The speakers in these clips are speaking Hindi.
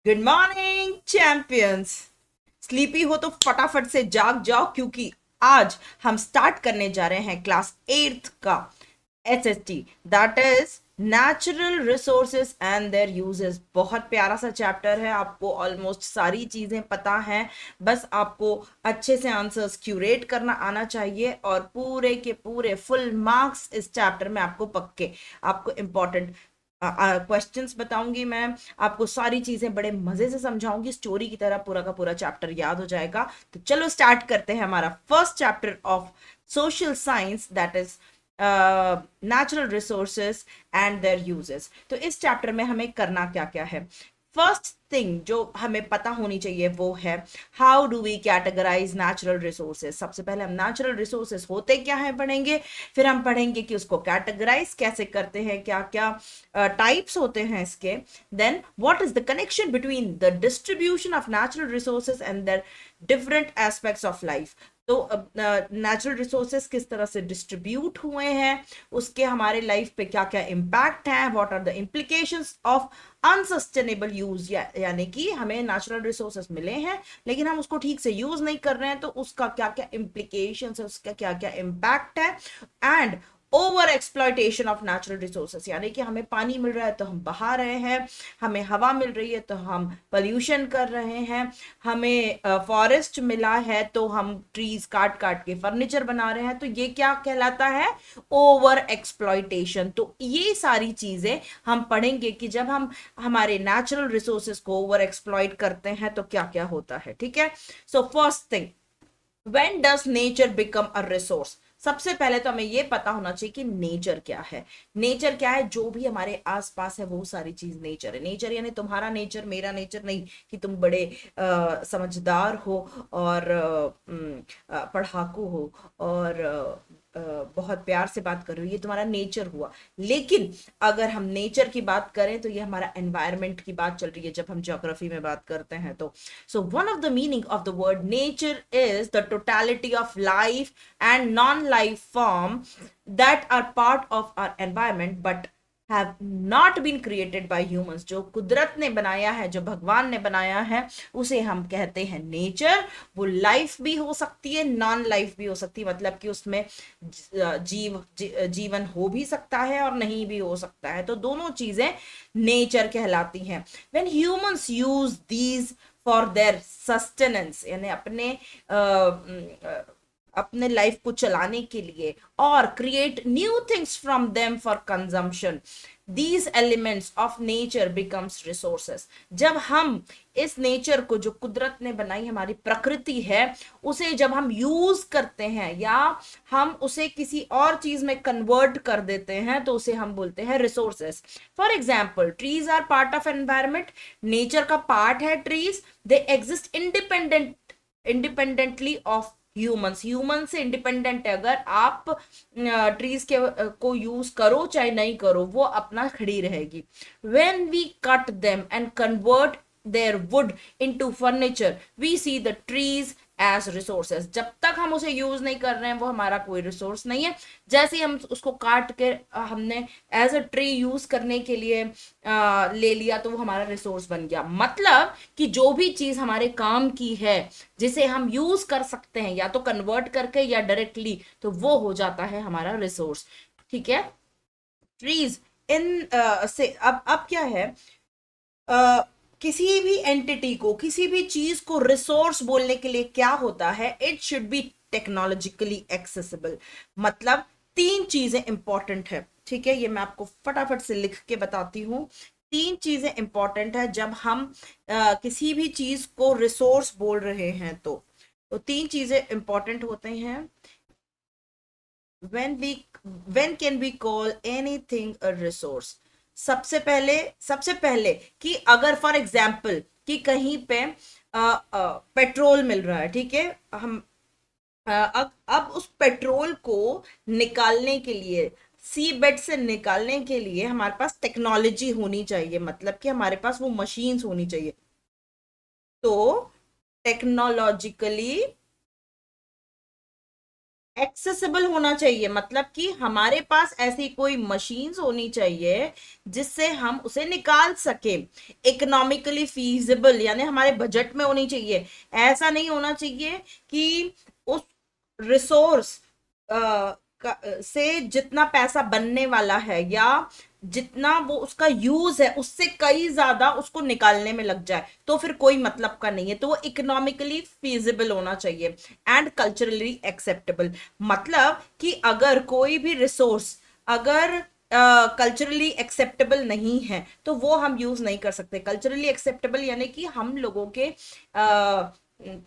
Good morning champions. स्लीपी हो तो फटाफट से जाग जाओ क्योंकि आज हम स्टार्ट करने जा रहे हैं क्लास 8th का SST, that is natural resources and there uses. बहुत प्यारा सा चैप्टर है। आपको ऑलमोस्ट सारी चीजें पता हैं, बस आपको अच्छे से आंसर्स क्यूरेट करना आना चाहिए और पूरे के पूरे फुल मार्क्स इस चैप्टर में आपको पक्के। आपको इंपॉर्टेंट क्वेश्चंस बताऊंगी मैं, आपको सारी चीजें बड़े मजे से समझाऊंगी, स्टोरी की तरह पूरा का पूरा चैप्टर याद हो जाएगा। तो चलो स्टार्ट करते हैं हमारा first chapter of social science, that is natural resources and there uses. तो इस चैप्टर में हमें करना क्या क्या है। फर्स्ट थिंग जो हमें पता होनी चाहिए वो है how do we categorise natural resources. सबसे पहले हम नेचुरल रिसोर्सेज होते क्या है पढ़ेंगे, फिर हम पढ़ेंगे कि उसको कैटेगराइज कैसे करते हैं, क्या क्या टाइप्स होते हैं इसके। Then what is the connection between the distribution of natural resources and their different aspects of life. तो नेचुरल रिसोर्सेज किस तरह से डिस्ट्रीब्यूट हुए हैं, उसके हमारे लाइफ पे क्या क्या इम्पैक्ट है, what are the implications of unsustainable use, यानी कि हमें नेचुरल रिसोर्सेस मिले हैं लेकिन हम उसको ठीक से यूज नहीं कर रहे हैं, तो उसका क्या क्या इम्प्लीकेशंस है, उसका क्या क्या इम्पैक्ट है। And over exploitation of natural resources, यानी कि हमें पानी मिल रहा है तो हम बहा रहे हैं, हमें हवा मिल रही है तो हम पोल्यूशन कर रहे हैं, हमें फॉरेस्ट मिला है तो हम ट्रीज काट काट के फर्नीचर बना रहे हैं। तो ये क्या कहलाता है? Over exploitation. तो ये सारी चीजें हम पढ़ेंगे कि जब हम हमारे नेचुरल रिसोर्सेज को ओवर एक्सप्लॉइट करते हैं तो क्या क्या होता है। ठीक है। So first thing, when does nature become a resource. सबसे पहले तो हमें यह पता होना चाहिए कि नेचर क्या है। नेचर क्या है? जो भी हमारे आसपास है वो सारी चीज नेचर है। नेचर यानी तुम्हारा नेचर, मेरा नेचर नहीं कि तुम बड़े समझदार हो और पढ़ाकू हो और बहुत प्यार से बात कर रही हो, ये तुम्हारा नेचर हुआ। लेकिन अगर हम नेचर की बात करें तो ये हमारा एनवायरनमेंट की बात चल रही है जब हम ज्योग्राफी में बात करते हैं तो। So one of the meaning of the word nature is the totality of life and non-life form that are part of our environment but have not been created by humans। जो कुदरत ने बनाया है, जो भगवान ने बनाया है, उसे हम कहते हैं नेचर। वो लाइफ भी हो सकती है, नॉन लाइफ भी हो सकती है, मतलब कि उसमें जीवन हो भी सकता है और नहीं भी हो सकता है। तो दोनों चीजें नेचर कहलाती हैं। When humans use these for their sustenance, यानी अपने लाइफ को चलाने के लिए, और create new things from them for consumption, these elements of nature becomes resources. जब हम इस नेचर को, जो कुदरत ने बनाई हमारी प्रकृति है, उसे जब हम यूज करते हैं या हम उसे किसी और चीज में कन्वर्ट कर देते हैं तो उसे हम बोलते हैं resources. For example, trees are part of environment. Nature का पार्ट है trees. They exist independently of humans. Human से इंडिपेंडेंट है। अगर आप ट्रीज के को यूज करो चाहे नहीं करो, वो अपना खड़ी रहेगी। When we cut them and convert their wood into furniture, we see the trees as resources. जब तक हम उसे यूज नहीं कर रहे हैं वो हमारा कोई रिसोर्स नहीं है। जैसे ही हम उसको काट के हमने एज अ ट्री यूज करने के लिए ले लिया तो वो हमारा रिसोर्स बन गया। मतलब कि जो भी चीज हमारे काम की है, जिसे हम यूज कर सकते हैं या तो कन्वर्ट करके या डायरेक्टली, तो वो हो जाता है हमारा रिसोर्स। ठीक है। ट्रीज इन से अब क्या है, किसी भी एंटिटी को, किसी भी चीज को रिसोर्स बोलने के लिए क्या होता है, it should be technologically accessible. मतलब तीन चीजें इंपॉर्टेंट है। ठीक है, ये मैं आपको फटाफट से लिख के बताती हूँ। तीन चीजें इंपॉर्टेंट है जब हम किसी भी चीज को रिसोर्स बोल रहे हैं तो तीन चीजें इंपॉर्टेंट होते हैं। when we when can we call anything a resource? सबसे पहले कि अगर फॉर एग्जाम्पल कि कहीं पे पेट्रोल मिल रहा है, ठीक है, हम अब उस पेट्रोल को निकालने के लिए, सी बेड से निकालने के लिए हमारे पास टेक्नोलॉजी होनी चाहिए, मतलब कि हमारे पास वो मशीन्स होनी चाहिए। तो टेक्नोलॉजिकली एक्सेसिबल होना चाहिए, मतलब कि हमारे पास ऐसी कोई मशीन्स होनी चाहिए जिससे हम उसे निकाल सके। इकोनॉमिकली फीजिबल यानी हमारे बजट में होनी चाहिए। ऐसा नहीं होना चाहिए कि उस रिसोर्स से जितना पैसा बनने वाला है या जितना वो उसका यूज है उससे कई ज्यादा उसको निकालने में लग जाए, तो फिर कोई मतलब का नहीं है। तो वो इकोनॉमिकली फीजिबल होना चाहिए एंड कल्चरली एक्सेप्टेबल। मतलब कि अगर कोई भी रिसोर्स अगर कल्चरली एक्सेप्टेबल नहीं है तो वो हम यूज नहीं कर सकते। कल्चरली एक्सेप्टेबल यानी कि हम लोगों के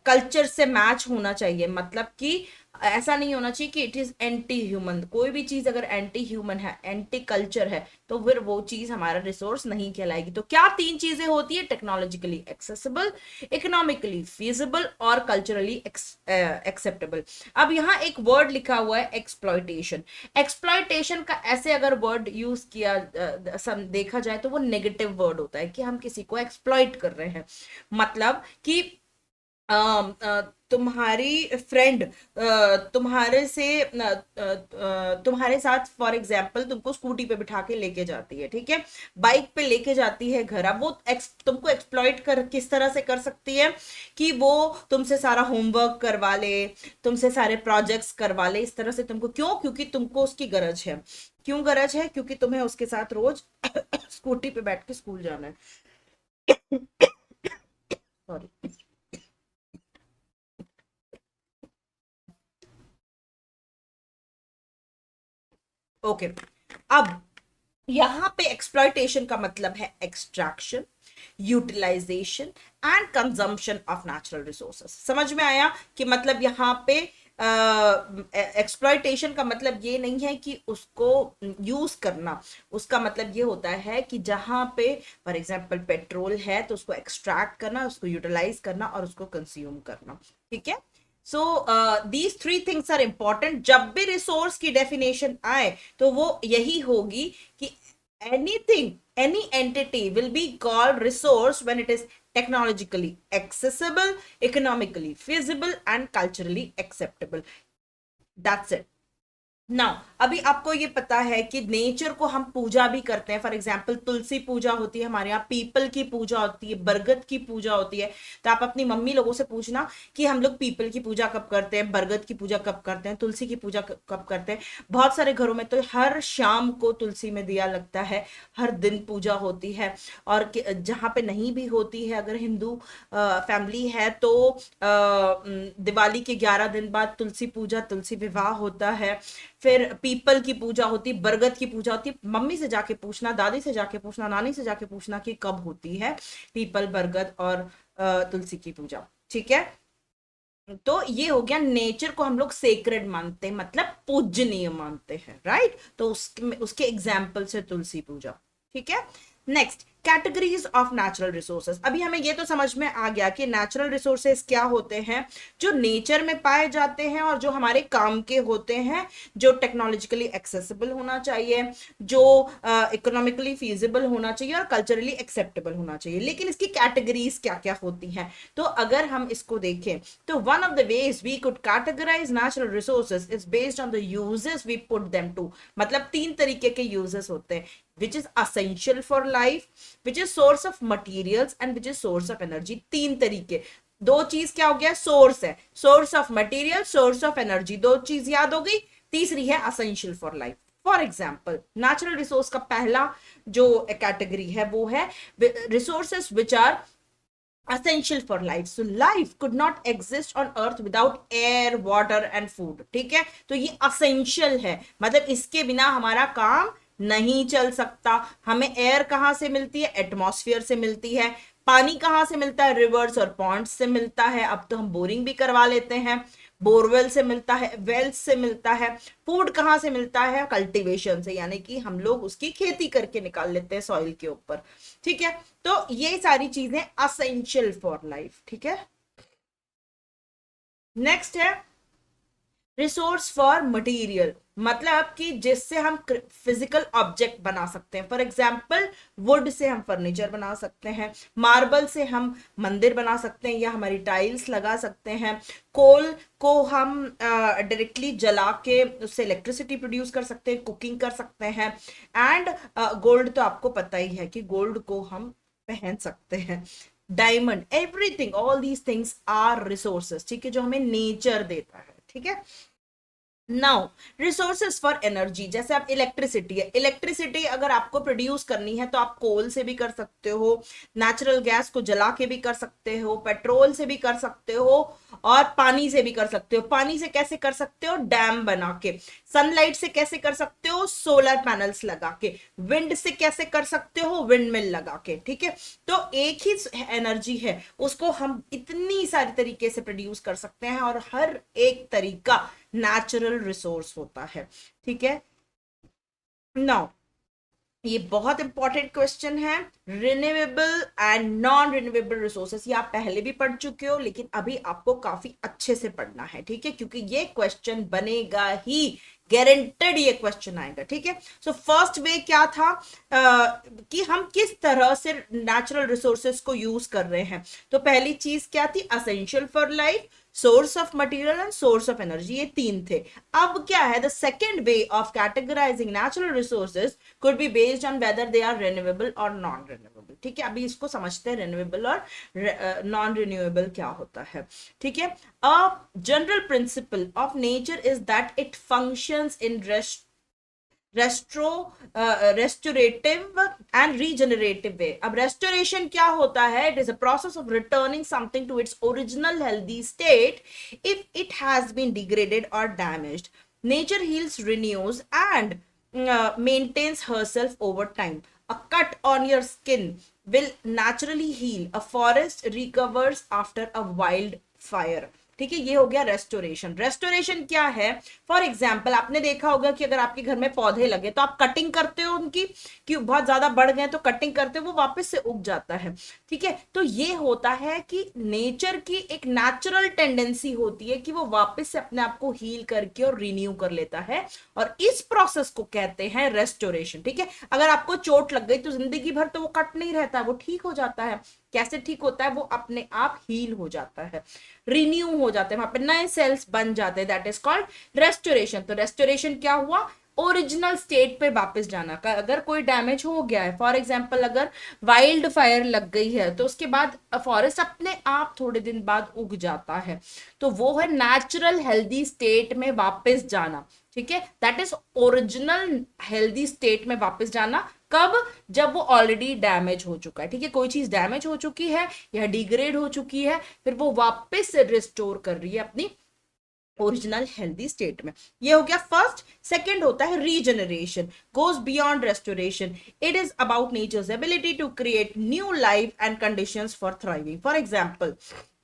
कल्चर से मैच होना चाहिए। मतलब कि ऐसा नहीं होना चाहिए कि इट इज एंटी ह्यूमन। कोई भी चीज अगर एंटी ह्यूमन है, एंटी कल्चर है, तो फिर वो चीज हमारा रिसोर्स नहीं कहलाएगी। तो क्या तीन चीजें होती है? टेक्नोलॉजिकली एक्सेसिबल, इकोनॉमिकली फीजिबल और कल्चरली एक्सेप्टेबल। अब यहाँ एक वर्ड लिखा हुआ है एक्सप्लॉयटेशन। एक्सप्लॉयटेशन का ऐसे अगर वर्ड यूज किया देखा जाए तो वो नेगेटिव वर्ड होता है कि हम किसी को एक्सप्लॉइट कर रहे हैं। मतलब कि तुम्हारी फ्रेंड तुम्हारे से तुम्हारे साथ फॉर एग्जाम्पल तुमको स्कूटी पे बिठा के लेके जाती है, ठीक है, बाइक पे लेके जाती है घर। अब वो तुमको एक्सप्लॉइट कर किस तरह से कर सकती है कि वो तुमसे सारा होमवर्क करवा ले, तुमसे सारे प्रोजेक्ट्स करवा ले इस तरह से तुमको। क्यों? क्योंकि तुमको उसकी गरज है। क्यों गरज है? क्योंकि तुम्हें उसके साथ रोज स्कूटी पे बैठ के स्कूल जाना है। सॉरी। ओके, अब यहां पे एक्सप्लॉयटेशन का मतलब है extraction, utilisation and consumption of natural resources. समझ में आया कि मतलब यहाँ पे एक्सप्लॉयटेशन का मतलब ये नहीं है कि उसको यूज करना। उसका मतलब ये होता है कि जहां पे फॉर एग्जांपल पेट्रोल है तो उसको एक्सट्रैक्ट करना, उसको यूटिलाइज करना और उसको कंज्यूम करना। ठीक है। So these three things are important. जब भी रिसोर्स की डेफिनेशन आए तो वो यही होगी कि anything, any entity will be called resource when it is technologically accessible, economically feasible and culturally acceptable. That's it. Now अभी आपको ये पता है कि नेचर को हम पूजा भी करते हैं। फॉर एग्जाम्पल तुलसी पूजा होती है हमारे यहाँ, पीपल की पूजा होती है, बरगद की पूजा होती है। तो आप अपनी मम्मी लोगों से पूछना कि हम लोग पीपल की पूजा कब करते हैं, बरगद की पूजा कब करते हैं, तुलसी की पूजा कब करते हैं। बहुत सारे घरों में तो हर शाम को तुलसी में दिया लगता है, हर दिन पूजा होती है। और जहाँ पे नहीं भी होती है, अगर हिंदू फैमिली है तो दिवाली के 11 दिन बाद तुलसी पूजा, तुलसी विवाह होता है। फिर पीपल की पूजा होती, बरगद की पूजा होती। मम्मी से जाके पूछना, दादी से जाके पूछना, नानी से जाके पूछना कि कब होती है पीपल, बरगद और तुलसी की पूजा। ठीक है। तो ये हो गया, नेचर को हम लोग सेक्रेड मानते हैं, मतलब पूजनीय मानते हैं, राइट। तो उसके उसके एग्जाम्पल से तुलसी पूजा। ठीक है। Next, categories of natural resources. अभी हमें ये तो समझ में आ गया कि नेचुरल रिसोर्सेज क्या होते हैं, जो नेचर में पाए जाते हैं और जो हमारे काम के होते हैं, जो टेक्नोलॉजिकली एक्सेसिबल होना चाहिए, जो इकोनॉमिकली फीजिबल होना चाहिए और कल्चरली एक्सेप्टेबल होना चाहिए। लेकिन इसकी कैटेगरीज क्या क्या होती हैं, तो अगर हम इसको देखें तो one of the ways we could categorise natural resources is based on the uses we put them to. मतलब तीन तरीके के यूजेस होते हैं, which is essential for life, which is source of materials and which is source of energy। तीन तरीके। दो चीज क्या हो गया? सोर्स है, source of material, source of energy. दो चीज याद हो गई। तीसरी है essential for life. For example natural resource का पहला जो कैटेगरी है वो है resources which are essential for life। So life could not exist on earth without air, water and food। ठीक है। तो ये essential है, मतलब इसके बिना हमारा काम नहीं चल सकता। हमें एयर कहाँ से मिलती है? एटमॉस्फेयर से मिलती है। पानी कहाँ से मिलता है? रिवर्स और पॉन्ड्स से मिलता है। अब तो हम बोरिंग भी करवा लेते हैं, बोरवेल से मिलता है, वेल्स से मिलता है। फूड कहाँ से मिलता है? कल्टीवेशन से, यानी कि हम लोग उसकी खेती करके निकाल लेते हैं सॉइल के ऊपर। ठीक है। तो ये सारी चीजें असेंशियल फॉर लाइफ। ठीक है। नेक्स्ट है रिसोर्स फॉर मटेरियल। मतलब कि जिससे हम फिजिकल ऑब्जेक्ट बना सकते हैं। फॉर एग्जाम्पल वुड से हम फर्नीचर बना सकते हैं, मार्बल से हम मंदिर बना सकते हैं या हमारी टाइल्स लगा सकते हैं, कोल को हम डायरेक्टली जला के उससे इलेक्ट्रिसिटी प्रोड्यूस कर सकते हैं, कुकिंग कर सकते हैं। एंड गोल्ड तो आपको पता ही है कि गोल्ड को हम पहन सकते हैं, diamond, everything, all these things are resources, ठीक है, जो हमें नेचर देता है, ठीक है। नाउ रिसोर्सेज फॉर एनर्जी, जैसे आप इलेक्ट्रिसिटी है, इलेक्ट्रिसिटी अगर आपको प्रोड्यूस करनी है तो आप कोल से भी कर सकते हो, नेचुरल गैस को जला के भी कर सकते हो, पेट्रोल से भी कर सकते हो, और पानी से भी कर सकते हो। पानी से कैसे कर सकते हो? डैम बना के। सनलाइट से कैसे कर सकते हो? सोलर पैनल्स लगा के। विंड से कैसे कर सकते हो? विंड मिल लगा के, ठीक है। तो एक ही एनर्जी है, उसको हम इतनी सारी तरीके से प्रोड्यूस कर सकते हैं, और हर एक तरीका नेचुरल रिसोर्स होता है, ठीक है। नाउ ये बहुत इंपॉर्टेंट क्वेश्चन है, renewable and non renewable resources. ये आप पहले भी पढ़ चुके हो, लेकिन अभी आपको काफी अच्छे से पढ़ना है, ठीक है, क्योंकि ये क्वेश्चन बनेगा ही, गारंटेड ये क्वेश्चन आएगा, ठीक है। सो फर्स्ट वे क्या था, कि हम किस तरह से नेचुरल रिसोर्सेस को यूज कर रहे हैं। तो पहली चीज क्या थी? Essential for life, source of material and source of energy, ये तीन थे। अब क्या है? The second way of categorising natural resources could be based on whether they are renewable और नॉन रिन्यूएबल, ठीक है। अभी इसको समझते हैं, रिन्यूएबल और नॉन रिन्यूएबल क्या होता है, ठीक है। A general principle of nature is that it functions in restorative and regenerative way. अब रेस्टोरेशन क्या होता है? It is a process of returning something to its original healthy state if it has been degraded और damaged. Nature heals, renews and maintains herself over time. A cut on your skin will naturally heal. A forest recovers after a wildfire. ठीक है, ये हो गया रेस्टोरेशन। रेस्टोरेशन क्या है? फॉर एग्जाम्पल आपने देखा होगा कि अगर आपके घर में पौधे लगे तो आप कटिंग करते हो उनकी, कि बहुत ज्यादा बढ़ गए तो कटिंग करते हो, वो वापस से उग जाता है, ठीक है। तो ये होता है कि नेचर की एक नेचुरल टेंडेंसी होती है कि वो वापस से अपने आप को हील करके और रिन्यू कर लेता है, और इस प्रोसेस को कहते हैं रेस्टोरेशन, ठीक है। अगर आपको चोट लग गई तो जिंदगी भर तो वो कट नहीं रहता, वो ठीक हो जाता है। कैसे ठीक होता है? वो अपने आप हील हो जाता है, रिन्यू हो जाते हैं, वहां पे नए सेल्स बन जाते हैं, दैट इज कॉल्ड रेस्टोरेशन। तो रेस्टोरेशन क्या हुआ? ओरिजिनल स्टेट पे वापस जाना का। अगर कोई डैमेज हो गया है, फॉर एग्जाम्पल अगर वाइल्ड फायर लग गई है, तो उसके बाद फॉरेस्ट अपने आप थोड़े दिन बाद उग जाता है, तो वो है नेचुरल हेल्दी स्टेट में वापस जाना, ठीक है। That is original healthy state में वापस जाना। कब? जब वो ऑलरेडी डैमेज हो चुका है, ठीक है। कोई चीज डैमेज हो चुकी है या डिग्रेड हो चुकी है, फिर वो वापस से रिस्टोर कर रही है अपनी ओरिजिनल हेल्दी स्टेट में। ये हो गया फर्स्ट। सेकंड होता है regeneration, goes beyond restoration. It is about nature's ability to create new life and conditions for thriving. For example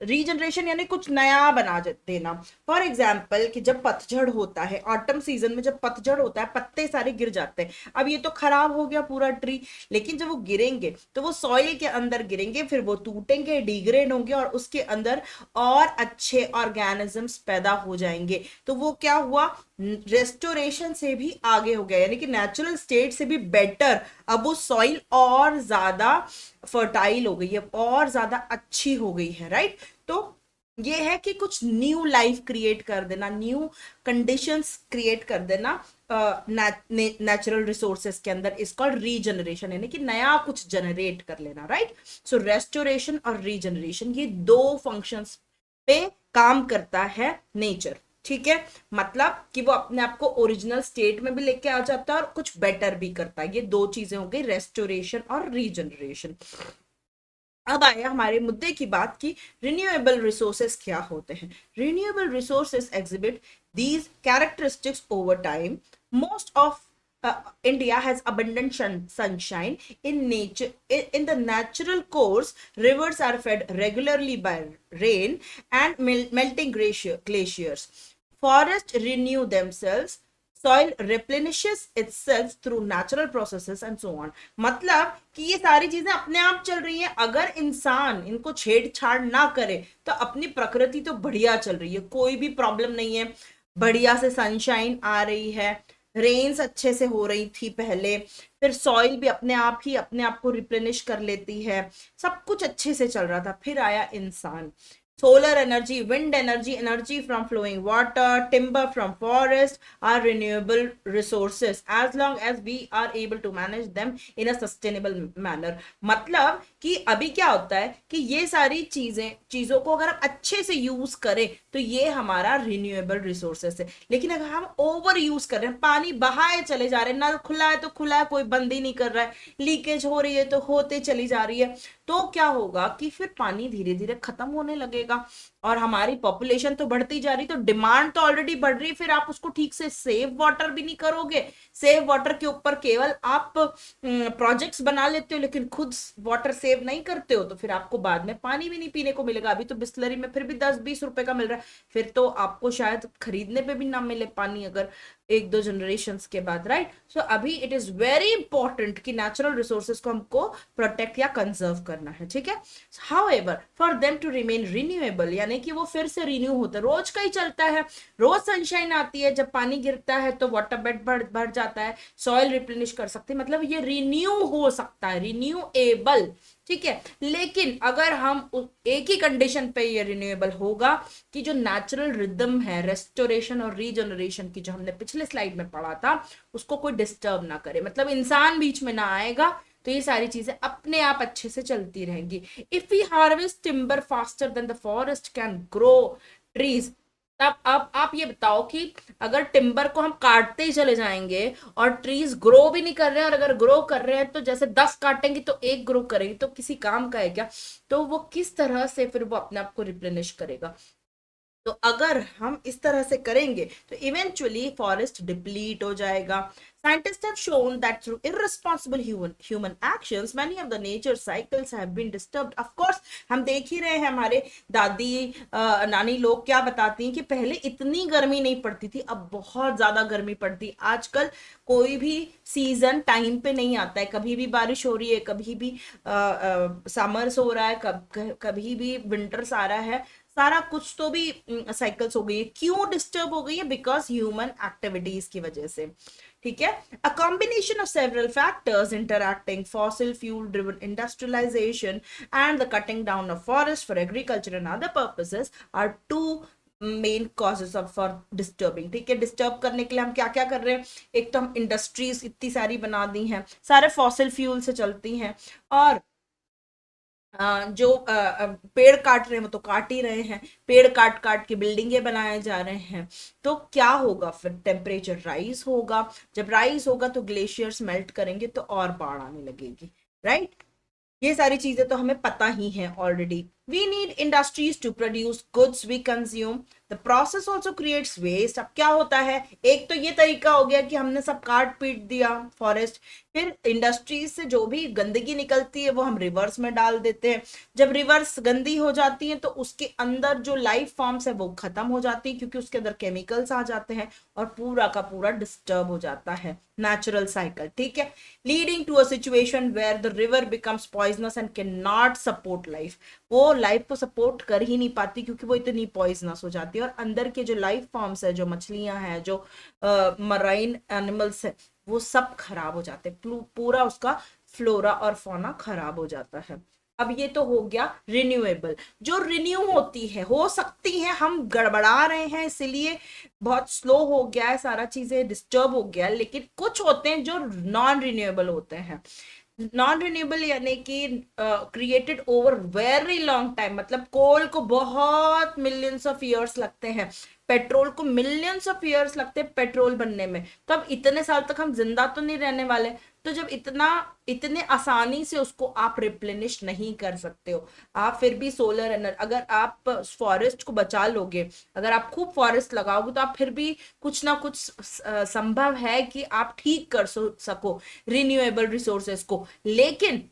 regeneration यानी कुछ नया बना देना। फॉर एग्जाम्पल कि जब पतझड़ होता है, ऑटम सीजन में जब पतझड़ होता है, पत्ते सारे गिर जाते हैं। अब ये तो खराब हो गया पूरा ट्री, लेकिन जब वो गिरेंगे तो वो सॉइल के अंदर गिरेंगे, फिर वो टूटेंगे, डिग्रेड होंगे, और उसके अंदर और अच्छे ऑर्गेनिजम्स पैदा हो जाएंगे। तो वो क्या हुआ? रेस्टोरेशन से भी आगे हो गया, यानी कि नेचुरल स्टेट से भी बेटर अब वो सॉइल और ज्यादा फर्टाइल हो गई है, और ज्यादा अच्छी हो गई है, राइट। तो ये है कि कुछ न्यू लाइफ क्रिएट कर देना, न्यू कंडीशंस क्रिएट कर देना नेचुरल रिसोर्सेस के अंदर, इज कॉल्ड रीजनरेशन, यानी कि नया कुछ जनरेट कर लेना, राइट। सो रेस्टोरेशन और रीजनरेशन, ये दो फंक्शंस पे काम करता है नेचर, ठीक है। मतलब कि वो अपने आप को ओरिजिनल स्टेट में भी लेके आ जाता है और कुछ बेटर भी करता है। ये दो चीजें हो गई, रेस्टोरेशन और रीजनरेशन। अब आया हमारे मुद्दे की बात की रिन्यूएबल रिसोर्सेस क्या होते हैं। Renewable resources exhibit these characteristics over time. Most of India has abundant sunshine in nature. In the natural course, rivers are fed regularly by rain and melting glaciers. Forests renew themselves. Soil replenishes itself through natural processes and so on. मतलब कि ये सारी चीजें अपने आप चल रही हैं, अगर इंसान इनको छेड़छाड़ ना करे तो अपनी प्रकृति तो बढ़िया चल रही है, कोई भी प्रॉब्लम नहीं है। बढ़िया से सनशाइन आ रही है, रेन्स अच्छे से हो रही थी पहले, फिर सॉइल भी अपने आप को रिप्लेनिश कर लेती है, सब कुछ अच्छे से चल रहा था। फिर आया इंसान, solar energy, wind energy, energy from flowing water, timber from forest are renewable resources as long as we are able to manage them in a sustainable manner. मतलब कि अभी क्या होता है कि ये सारी चीजों को अगर हम अच्छे से यूज करें तो ये हमारा रिन्यूएबल रिसोर्सेस है। लेकिन अगर हम ओवर यूज कर रहे हैं, पानी बहाए चले जा रहे हैं, नल खुला है तो खुला है, कोई बंद ही नहीं कर रहा है, लीकेज हो रही है तो होते चली जा रही है, तो क्या होगा कि फिर पानी धीरे धीरे खत्म होने लगेगा। और हमारी पॉपुलेशन तो बढ़ती जा रही, तो डिमांड तो ऑलरेडी बढ़ रही, फिर आप उसको ठीक से सेव वाटर भी नहीं करोगे। सेव वाटर के ऊपर केवल आप प्रोजेक्ट्स बना लेते हो लेकिन खुद वाटर सेव नहीं करते हो, तो फिर आपको बाद में पानी भी नहीं पीने को मिलेगा। अभी तो बिस्लरी में फिर भी 10-20 रुपए का मिल रहा है, फिर तो आपको शायद खरीदने पे भी ना मिले पानी अगर 1-2 जनरेशंस के बाद, राइट। सो अभी इट इज वेरी इंपॉर्टेंट कि नेचुरल रिसोर्सेज को हमको प्रोटेक्ट या कंजर्व करना है, ठीक है। However for them to remain renewable, यानी कि वो फिर से रिन्यू होता है, रोज का ही चलता है, रोज सनशाइन आती है, जब पानी गिरता है तो वाटर बेड बढ़ जाता है, सॉइल रिप्लेनिश कर सकते हैं, मतलब ये रिन्यू हो सकता है, रिन्यूएबल, ठीक है। लेकिन अगर हम एक ही कंडीशन पे ये रिन्यूएबल होगा कि जो नेचुरल रिदम है रेस्टोरेशन और रीजनरेशन की, जो हमने पिछले स्लाइड में पढ़ा था, उसको कोई डिस्टर्ब ना करे, मतलब इंसान बीच में ना आएगा, तो ये सारी चीजें अपने आप अच्छे से चलती रहेंगी। If we harvest timber faster than the forest can grow trees, अब आप ये बताओ कि अगर टिम्बर को हम काटते ही चले जाएंगे और ट्रीज ग्रो भी नहीं कर रहे हैं, और अगर ग्रो कर रहे हैं तो जैसे 10 काटेंगे तो एक ग्रो करेगी, तो किसी काम का है क्या? तो वो किस तरह से फिर वो अपने आप को रिप्लेनिश करेगा? तो अगर हम इस तरह से करेंगे तो इवेंचुअली फॉरेस्ट डिप्लीट हो जाएगा। Scientists have shown that through irresponsible human actions, many of the nature cycles have been disturbed. Of course, हम देख ही रहे हैं, हमारे दादी नानी लोग क्या बताती हैं कि पहले इतनी गर्मी नहीं पड़ती थी, अब बहुत ज्यादा गर्मी पड़ती। आजकल कोई भी सीजन टाइम पे नहीं आता है, कभी भी बारिश हो रही है, कभी भी समर्स हो रहा है, कभी भी विंटर्स आ रहा है, सारा कुछ तो भी साइकिल्स हो गई है। क्यों डिस्टर्ब हो गई है? बिकॉज ह्यूमन एक्टिविटीज की वजह से, ठीक है। A combination of several factors interacting, fossil fuel driven industrialisation and the cutting down of forest for agriculture and other purposes are two main causes of for disturbing, ठीक है। डिस्टर्ब करने के लिए हम क्या क्या कर रहे हैं? एक तो हम इंडस्ट्रीज इतनी सारी बना दी हैं, सारे फॉसिल फ्यूल से चलती हैं, और जो पेड़ काट रहे हैं वो तो काट ही रहे हैं, पेड़ काट काट के बिल्डिंगे बनाए जा रहे हैं, तो क्या होगा? फिर टेम्परेचर राइज होगा, जब राइज होगा तो ग्लेशियर्स मेल्ट करेंगे तो और बाढ़ आने लगेगी, राइट। ये सारी चीजें तो हमें पता ही है already. We need industries to produce goods we consume, the process also creates waste. अब क्या होता है, एक तो ये तरीका हो गया कि हमने सब काट पीट दिया फॉरेस्ट, फिर इंडस्ट्रीज से जो भी गंदगी निकलती है वो हम रिवर्स में डाल देते हैं, जब रिवर्स गंदी हो जाती है तो उसके अंदर जो लाइफ फॉर्म्स है वो खत्म हो जाती है, क्योंकि उसके अंदर केमिकल्स आ जाते हैं और पूरा का पूरा डिस्टर्ब हो जाता है नेचुरल साइकिल, ठीक है। Leading to a situation where the river becomes poisonous and can not support life, वो लाइफ को सपोर्ट कर ही नहीं पाती क्योंकि वो इतनी पॉइजनस हो जाती है, और अंदर के जो लाइफ फॉर्म्स है, जो मछलियां हैं, जो मराइन एनिमल्स है, वो सब खराब हो जाते हैं, पूरा उसका फ्लोरा और फौना खराब हो जाता है। अब ये तो हो गया रिन्यूएबल, जो रिन्यू होती है, हो सकती है हम गड़बड़ा रहे हैं इसीलिए बहुत स्लो हो गया है, सारा चीजें डिस्टर्ब हो गया है, लेकिन कुछ होते हैं जो नॉन रिन्यूएबल होते हैं। नॉन रिन्यूएबल यानी कि created over very long time, मतलब कोल को बहुत मिलियंस ऑफ ईयर्स लगते हैं, पेट्रोल को मिलियंस ऑफ ईयर्स लगते हैं पेट्रोल बनने में, तो अब इतने साल तक हम जिंदा तो नहीं रहने वाले। तो जब इतने आसानी से उसको आप रिप्लेनिश नहीं कर सकते हो, आप फिर भी सोलर एनर्जी, अगर आप फॉरेस्ट को बचा लोगे, अगर आप खूब फॉरेस्ट लगाओगे, तो आप फिर भी कुछ ना कुछ संभव है कि आप ठीक कर सको रिन्यूएबल रिसोर्सेस को, लेकिन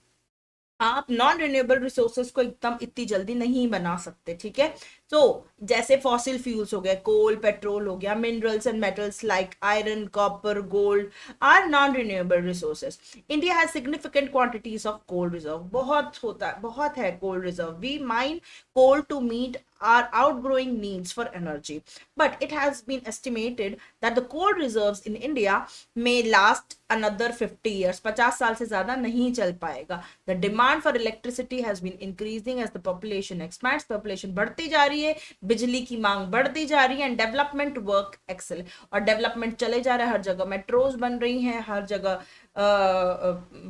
आप नॉन रिन्यूएबल रिसोर्सेस को एकदम इतनी जल्दी नहीं बना सकते, ठीक है। सो जैसे फॉसिल फ्यूल्स हो गए, कोल, पेट्रोल हो गया, minerals and metals like iron, copper, gold are non renewable resources. India has significant quantities of coal reserve, बहुत होता है, बहुत है coal reserve. We mine coal to meet our outgrowing needs for energy. But it has been estimated that the coal reserves in India may last another 50 years. 50 साल से ज़्यादा नहीं चल पाएगा. The demand for electricity has been increasing as the population expands. Population बढ़ती जा रही है, बिजली की मांग बढ़ती जा रही है, and development work excel. और development चले जा रहा है, हर जगह मेट्रोज बन रही हैं, हर जगह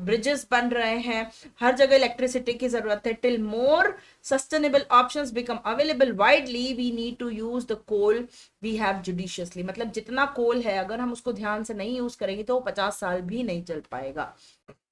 ब्रिजेस बन रहे हैं, हर जगह इलेक्ट्रिसिटी की जरूरत है. Till more sustainable options become available widely we need to use the coal we have judiciously. मतलब जितना कोल है अगर हम उसको ध्यान से नहीं यूज करेंगे तो वो 50 साल भी नहीं चल पाएगा.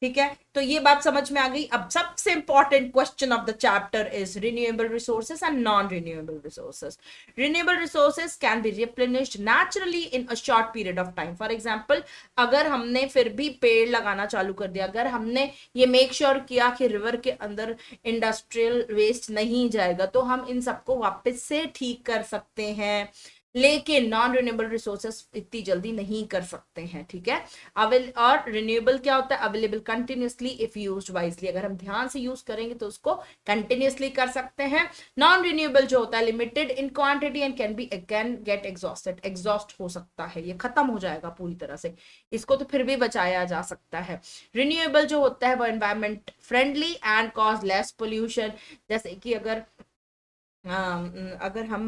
ठीक है, तो ये बात समझ में आ गई. अब सबसे important question of the chapter is renewable resources and non renewable resources. Renewable resources can be replenished naturally in a short period of time. For example, अगर हमने फिर भी पेड़ लगाना चालू कर दिया, अगर हमने ये मेक श्योर किया कि रिवर के अंदर इंडस्ट्रियल वेस्ट नहीं जाएगा, तो हम इन सबको वापस से ठीक कर सकते हैं. लेकिन नॉन रिन्यूएबल रिसोर्सेस इतनी जल्दी नहीं कर सकते हैं. ठीक है, और रिन्यूएबल क्या होता है? Available continuously if used wisely. अगर हम ध्यान से यूज करेंगे तो उसको कंटिन्यूसली कर सकते हैं. नॉन रिन्यूएबल जो होता है limited in quantity and can get exhausted. Exhaust हो सकता है, ये खत्म हो जाएगा पूरी तरह से, इसको तो फिर भी बचाया जा सकता है. रिन्यूएबल जो होता है वो environment friendly and cause less pollution. जैसे कि अगर हम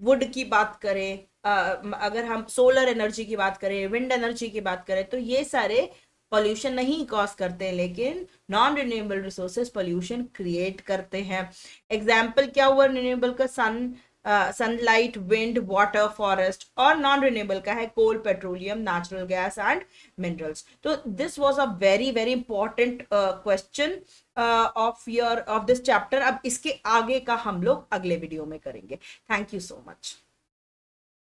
वुड की बात करें, अगर हम सोलर एनर्जी की बात करें, विंड एनर्जी की बात करें, तो ये सारे पॉल्यूशन नहीं कॉज करते हैं, लेकिन non renewable resources pollution create करते हैं. एग्जाम्पल क्या हुआ रिन्यूएबल का? Sunlight, wind, water, forest. और नॉन रिन्यूएबल का है coal, petroleum, natural gas and minerals. तो this was a very very important question of this chapter. अब इसके आगे का हम लोग अगले वीडियो में करेंगे. Thank you so much.